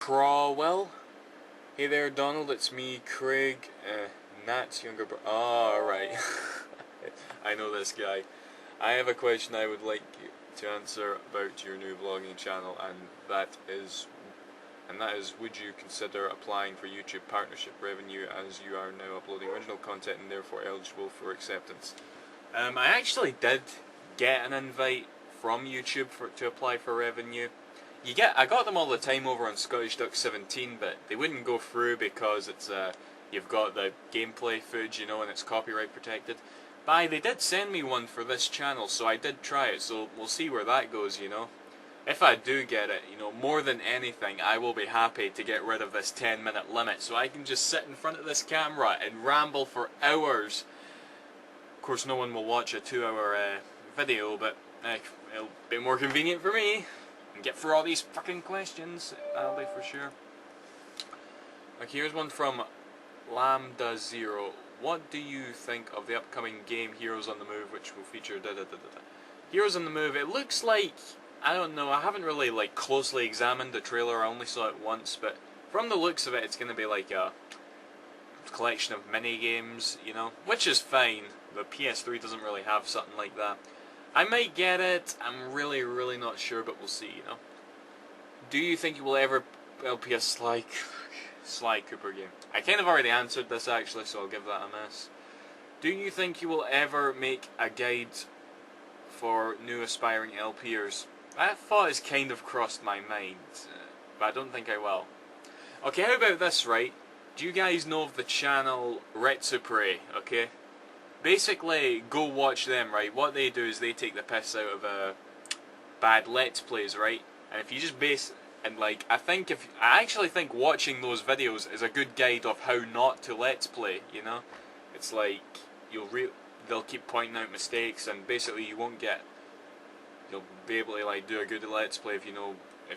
Crawwell. Hey there, Donald. It's me, Craig. Nat's younger brother. Oh, right. I know this guy. I have a question I would like you to answer about your new vlogging channel, and that is, would you consider applying for YouTube partnership revenue, as you are now uploading original content and therefore eligible for acceptance? I actually did get an invite from YouTube to apply for revenue. I got them all the time over on Scottish Duck 17, but they wouldn't go through because it's you've got the gameplay footage, you know, and it's copyright protected. But they did send me one for this channel, so I did try it. So we'll see where that goes, you know. If I do get it, you know, more than anything, I will be happy to get rid of this 10-minute limit, so I can just sit in front of this camera and ramble for hours. Of course, no one will watch a 2-hour video, but it'll be more convenient for me. And get through all these fucking questions, that'll be for sure. Okay, here's one from Lambda Zero. What do you think of the upcoming game Heroes on the Move, which will feature Heroes on the Move? It looks like, I don't know, I haven't really like closely examined the trailer, I only saw it once, but from the looks of it, it's going to be like a collection of mini games, you know, which is fine. The PS3 doesn't really have something like that. I might get it, I'm really not sure, but we'll see, you know. Do you think you will ever LP a Sly Cooper game? I kind of already answered this actually, so I'll give that a miss. Do you think you will ever make a guide for new aspiring LPers? That thought has kind of crossed my mind, but I don't think I will. Okay, how about this, right? Do you guys know of the channel Retsupre, okay? Basically, go watch them, right? What they do is they take the piss out of bad Let's Plays, right? And if you just I actually think watching those videos is a good guide of how not to Let's Play, you know? It's like, they'll keep pointing out mistakes, and basically you'll be able to like do a good Let's Play if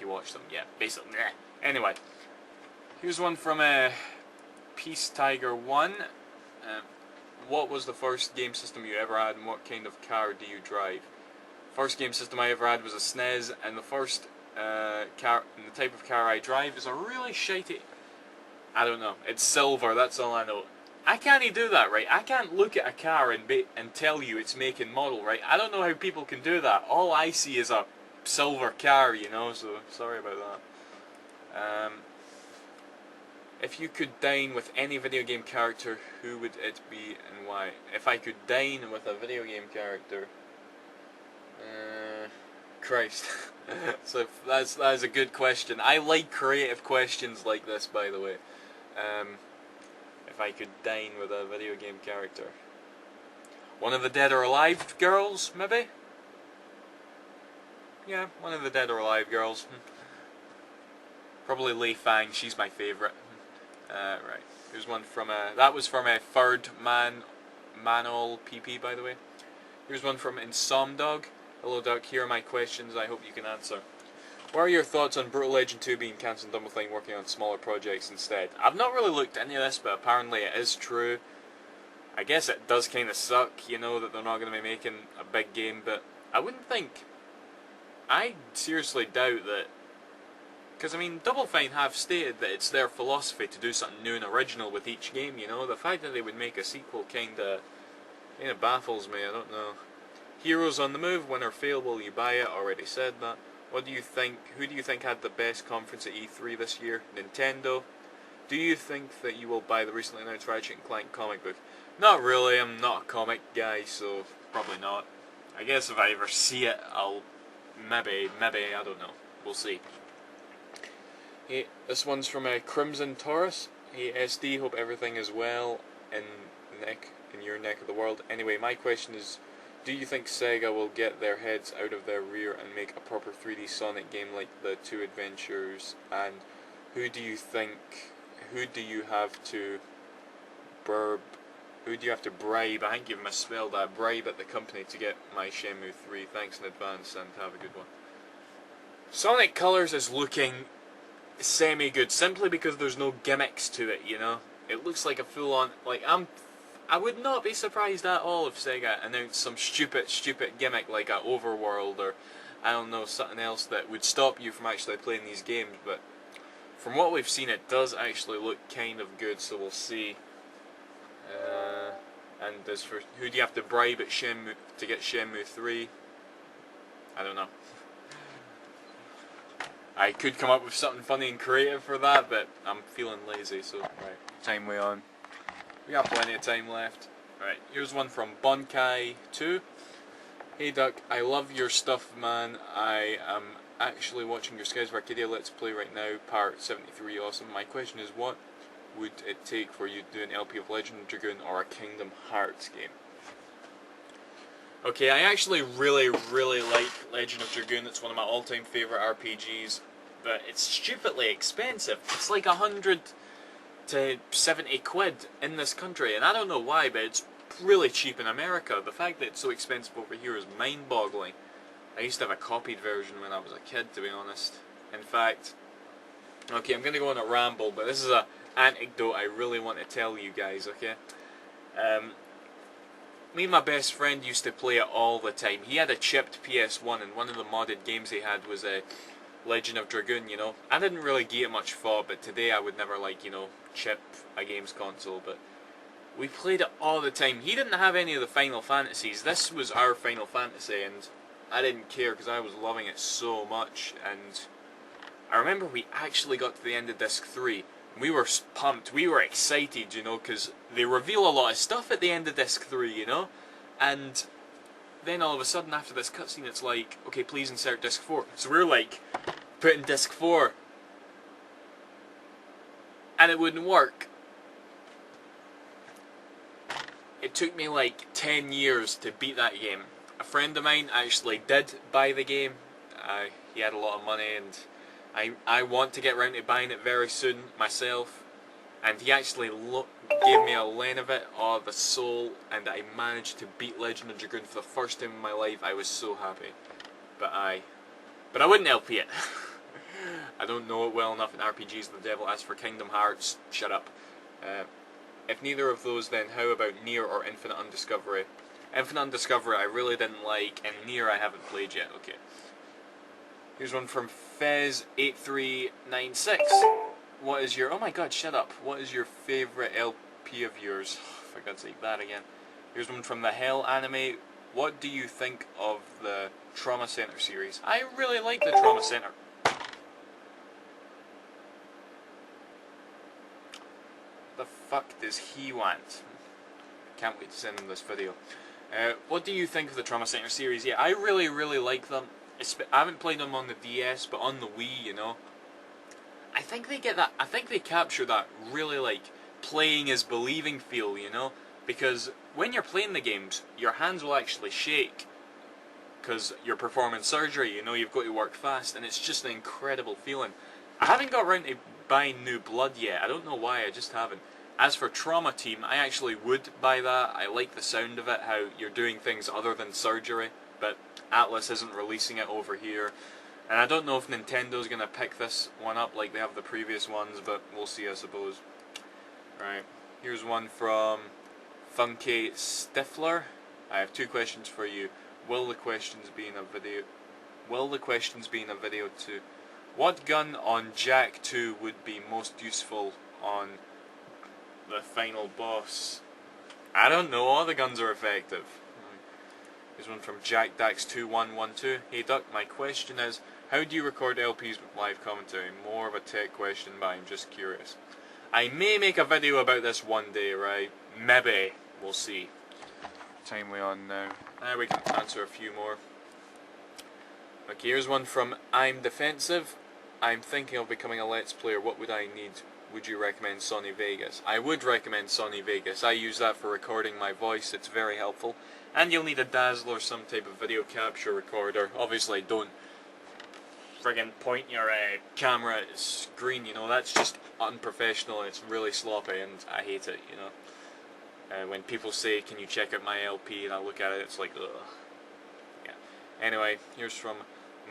you watch them. Yeah, basically. Anyway, here's one from Peace Tiger 1. What was the first game system you ever had, and what kind of car do you drive? First game system I ever had was a SNES, and the first the type of car I drive is a really shitey, I don't know, it's silver, that's all I know. I can't do that, right? I can't look at a car and tell you its make and model, right? I don't know how people can do that. All I see is a silver car, you know, so sorry about that. If you could dine with any video game character, who would it be and why? If I could dine with a video game character, Christ. So that's a good question. I like creative questions like this, by the way. If I could dine with a video game character, one of the Dead or Alive girls, maybe? Yeah, one of the Dead or Alive girls. Probably Lei Fang, she's my favourite. Right, here's one from that was from a third Manol PP, by the way. Here's one from Insomdog. Hello Doug, here are my questions, I hope you can answer. What are your thoughts on Brutal Legend 2 being cancelled and Double Fine working on smaller projects instead? I've not really looked into this, but apparently it is true. I guess it does kind of suck, you know, that they're not going to be making a big game, but I seriously doubt that. Because, I mean, Double Fine have stated that it's their philosophy to do something new and original with each game, you know? The fact that they would make a sequel kinda baffles me, I don't know. Heroes on the Move, win or fail, will you buy it? Already said that. What do you think, who do you think had the best conference at E3 this year? Nintendo. Do you think that you will buy the recently announced Ratchet & Clank comic book? Not really, I'm not a comic guy, so probably not. I guess if I ever see it, I'll maybe, I don't know. We'll see. Hey, this one's from Crimson Taurus. Hey SD, hope everything is well in your neck of the world. Anyway, my question is, do you think Sega will get their heads out of their rear and make a proper 3D Sonic game like the Two Adventures? And who do you have to bribe? I think you've misspelled that. Bribe at the company to get my Shenmue 3. Thanks in advance and have a good one. Sonic Colors is looking semi-good, simply because there's no gimmicks to it, you know? It looks like a full-on, like, I would not be surprised at all if Sega announced some stupid gimmick like a Overworld or, I don't know, something else that would stop you from actually playing these games, but from what we've seen, it does actually look kind of good, so we'll see. And as for who do you have to bribe at Shenmue to get Shenmue 3? I don't know. I could come up with something funny and creative for that, but I'm feeling lazy, so right. Time way on. We got plenty of time left. Right, here's one from Bonkai2. Hey Duck, I love your stuff, man. I am actually watching your Skies of Arcadia Let's Play right now, part 73, awesome. My question is, what would it take for you to do an LP of Legend of Dragoon or a Kingdom Hearts game? Okay, I actually really like Legend of Dragoon. It's one of my all-time favourite RPGs, but it's stupidly expensive. It's like 100 to 70 quid in this country, and I don't know why, but it's really cheap in America. The fact that it's so expensive over here is mind-boggling. I used to have a copied version when I was a kid, to be honest. In fact, okay, I'm going to go on a ramble, but this is a anecdote I really want to tell you guys, okay? Me and my best friend used to play it all the time. He had a chipped PS1, and one of the modded games he had was a Legend of Dragoon, you know. I didn't really give it much thought, but today I would never, like, you know, chip a game's console, but we played it all the time. He didn't have any of the Final Fantasies. This was our Final Fantasy, and I didn't care because I was loving it so much. And I remember we actually got to the end of Disc 3. We were pumped, we were excited, you know, because they reveal a lot of stuff at the end of Disc 3, you know? And then all of a sudden after this cutscene it's like, okay, please insert Disc 4. So we're like, putting Disc 4. And it wouldn't work. It took me like 10 years to beat that game. A friend of mine actually did buy the game. He had a lot of money, and I want to get round to buying it very soon myself. And he actually gave me a lane of it, the soul, and I managed to beat Legend of Dragoon for the first time in my life. I was so happy. But I wouldn't LP it. I don't know it well enough in RPGs of the devil. As for Kingdom Hearts, shut up. If neither of those, then how about Nier or Infinite Undiscovery? Infinite Undiscovery I really didn't like, and Nier I haven't played yet. Okay. Here's one from Fez8396. What is your... Oh my god, shut up. What is your favourite LP of yours? For God's sake, that again. Here's one from the Hell Anime. What do you think of the Trauma Center series? I really like the Trauma Center. The fuck does he want? Can't wait to send him this video. What do you think of the Trauma Center series? Yeah, I really like them. I haven't played them on the DS, but on the Wii, you know. I think they get that. I think they capture that really, like, playing is believing feel, you know. Because when you're playing the games, your hands will actually shake. Because you're performing surgery, you know, you've got to work fast, and it's just an incredible feeling. I haven't got around to buying New Blood yet. I don't know why, I just haven't. As for Trauma Team, I actually would buy that. I like the sound of it, how you're doing things other than surgery, but Atlas isn't releasing it over here. And I don't know if Nintendo's going to pick this one up like they have the previous ones, but we'll see, I suppose. Right, here's one from Funky Stifler. I have two questions for you. Will the questions be in a video? Will the questions be in a video too? What gun on Jak 2 would be most useful on the final boss? I don't know, all the guns are effective. Here's one from JackDax2112. Hey Duck, my question is, how do you record LPs with live commentary? More of a tech question, but I'm just curious. I may make a video about this one day, right? Maybe. We'll see. Time we on now. Now we can answer a few more. Okay, here's one from I'm Defensive. I'm thinking of becoming a Let's Player. What would I need? Would you recommend Sony Vegas? I would recommend Sony Vegas. I use that for recording my voice. It's very helpful. And you'll need a Dazzle or some type of video capture recorder. Obviously, don't friggin' point your camera at the screen, you know. That's just unprofessional, and it's really sloppy, and I hate it, you know. When people say, can you check out my LP, and I look at it, it's like, ugh. Yeah. Anyway, here's from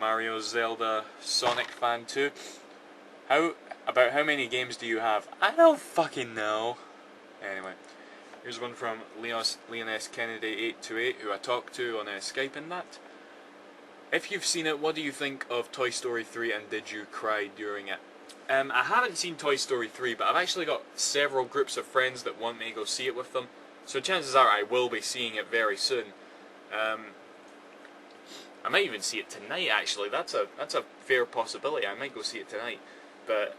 Mario Zelda Sonic Fan 2. About how many games do you have? I don't fucking know. Anyway, here's one from Leon S. Kennedy 828, who I talked to on Skype and that. If you've seen it, what do you think of Toy Story 3, and did you cry during it? I haven't seen Toy Story 3, but I've actually got several groups of friends that want me to go see it with them. So chances are I will be seeing it very soon. I might even see it tonight. Actually, that's a fair possibility. I might go see it tonight. But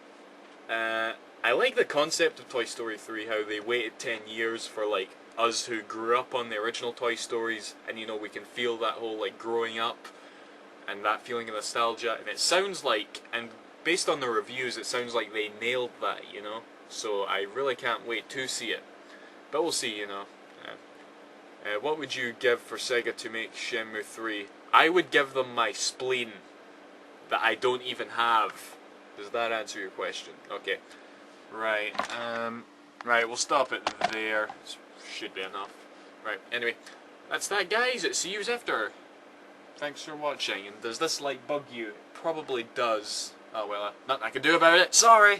I like the concept of Toy Story 3. How they waited 10 years for like us who grew up on the original Toy Stories, and you know we can feel that whole like growing up and that feeling of nostalgia. And it sounds like, and based on the reviews, it sounds like they nailed that. You know, so I really can't wait to see it. But we'll see. You know. What would you give for Sega to make Shenmue 3? I would give them my spleen that I don't even have. Does that answer your question? Okay. Right. Right, we'll stop it there. Should be enough. Right, anyway. That's that, guys. See you after. Thanks for watching. And does this light bug you? It probably does. Oh well, nothing I can do about it. Sorry!